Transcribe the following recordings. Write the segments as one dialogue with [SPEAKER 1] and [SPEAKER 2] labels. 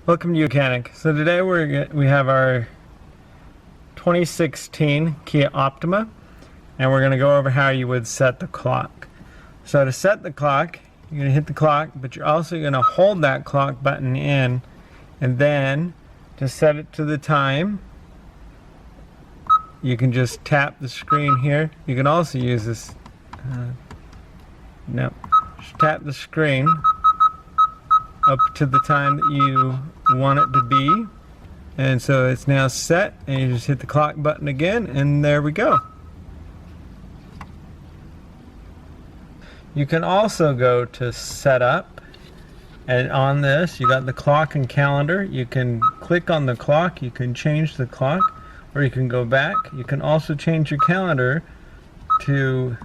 [SPEAKER 1] Welcome to YOUCANIC. So today we have our 2016 Kia Optima, and we're going to go over how you would set the clock. So to set the clock, you're going to hit the clock, but you're also going to hold that clock button in, and then to set it to the time, you can just tap the screen here. You can also use this, just tap the screen up to the time that you want it to be, and so it's now set, and you just hit the clock button again, and there we go. You can also go to setup, and on this you got the clock and calendar. You can click on the clock, you can change the clock, or you can go back. You can also change your calendar to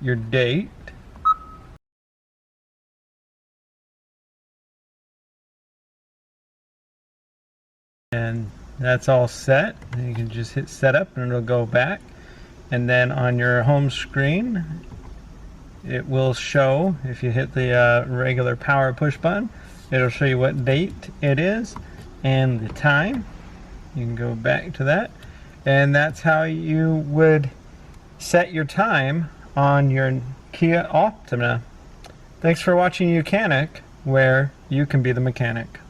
[SPEAKER 1] your date. And that's all set. And you can just hit setup and it'll go back, and then on your home screen it will show, if you hit the regular power push button, it'll show you what date it is and the time. You can go back to that, and that's how you would set your time on your Kia Optima. Thanks for watching YOUCANIC, where you can be the mechanic.